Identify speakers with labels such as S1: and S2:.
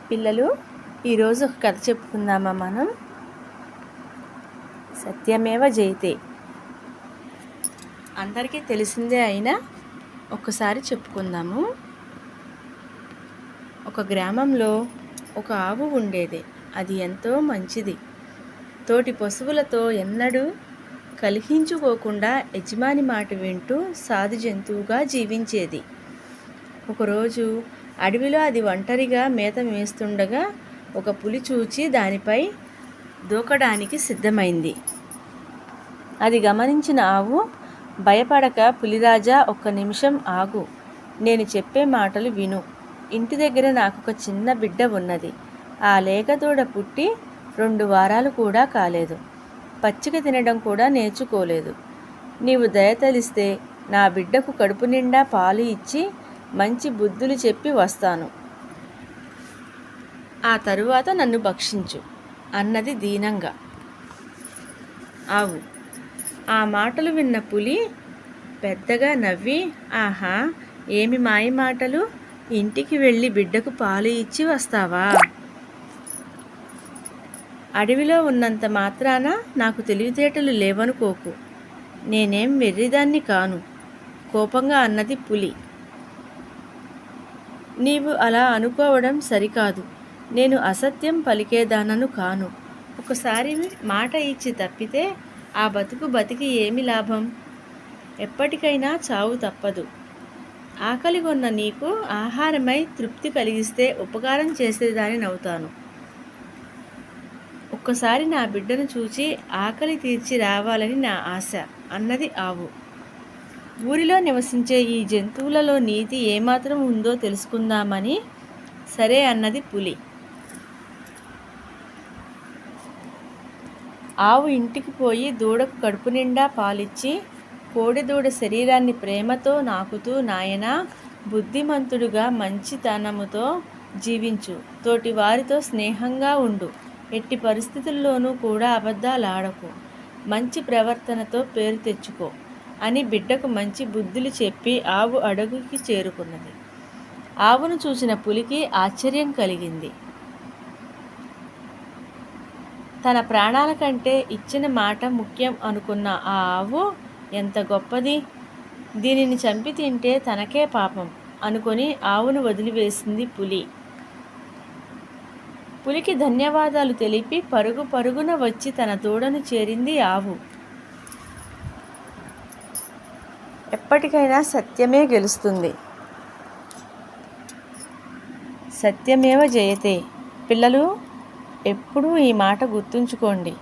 S1: పిల్లలు, ఈరోజు ఒక కథ చెప్పుకుందామా మనం? సత్యమేవ జయతే. అందరికీ తెలిసిందే అయినా ఒక్కసారి చెప్పుకుందాము. ఒక గ్రామంలో ఒక ఆవు ఉండేది. అది ఎంతో మంచిది. తోటి పశువులతో ఎన్నడూ కలిహించుకోకుండా యజమాని మాట వింటూ సాధు జంతువుగా జీవించేది. ఒకరోజు అడవిలో అది ఒంటరిగా మేత మేస్తుండగా ఒక పులి చూచి దానిపై దూకడానికి సిద్ధమైంది. అది గమనించిన ఆవు, భయపడక, పులిరాజా, ఒక్క నిమిషం ఆగు, నేను చెప్పే మాటలు విను. ఇంటి దగ్గర నాకొక చిన్న బిడ్డ ఉన్నది. ఆ లేగదూడ పుట్టి 2 వారాలు కూడా కాలేదు. పచ్చిక తినడం కూడా నేర్చుకోలేదు. నీవు దయతలిస్తే నా బిడ్డకు కడుపు నిండా పాలు ఇచ్చి మంచి బుద్ధులు చెప్పి వస్తాను. ఆ తరువాత నన్ను భక్షించు అన్నది దీనంగా ఆవు. ఆ మాటలు విన్న పులి పెద్దగా నవ్వి, ఆహా, ఏమి మాయ మాటలు! ఇంటికి వెళ్ళి బిడ్డకు పాలు ఇచ్చి వస్తావా? అడవిలో ఉన్నంత మాత్రాన నాకు తెలివితేటలు లేవనుకోకు. నేనేం వెర్రిదాన్ని కాను, కోపంగా అన్నది పులి. నీవు అలా అనుకోవడం సరికాదు. నేను అసత్యం పలికేదానను కాను. ఒకసారి మాట ఇచ్చి తప్పితే ఆ బతికి ఏమి లాభం? ఎప్పటికైనా చావు తప్పదు. ఆకలిగొన్న నీకు ఆహారమై తృప్తి కలిగిస్తే ఉపకారం చేసేదానినవుతాను. ఒక్కసారి నా బిడ్డను చూచి ఆకలి తీర్చి రావాలని నా ఆశ అన్నది ఆవు. ఊరిలో నివసించే ఈ జంతువులలో నీతి ఏమాత్రం ఉందో తెలుసుకుందామని సరే అన్నది పులి. ఆవు ఇంటికి పోయి దూడకు కడుపు నిండా పాలిచ్చి, కోడెదూడ శరీరాన్ని ప్రేమతో నాకుతూ, నాయనా, బుద్ధిమంతుడుగా మంచితనముతో జీవించు, తోటి వారితో స్నేహంగా ఉండు, ఎట్టి పరిస్థితుల్లోనూ కూడా అబద్ధాలాడకు, మంచి ప్రవర్తనతో పేరు తెచ్చుకో అని బిడ్డకు మంచి బుద్ధులు చెప్పి ఆవు అడవికి చేరుకున్నది. ఆవును చూసిన పులికి ఆశ్చర్యం కలిగింది. తన ప్రాణాల కంటే ఇచ్చిన మాట ముఖ్యం అనుకున్న ఆ ఆవు ఎంత గొప్పది! దీనిని చంపి తింటే తనకే పాపం అనుకొని ఆవును వదిలివేసింది పులి. పులికి ధన్యవాదాలు తెలిపి పరుగు పరుగున వచ్చి తన దూడను చేరింది ఆవు. ఎప్పటికైనా సత్యమే గెలుస్తుంది. సత్యమేవ జయతే. పిల్లలు, ఎప్పుడూ ఈ మాట గుర్తుంచుకోండి.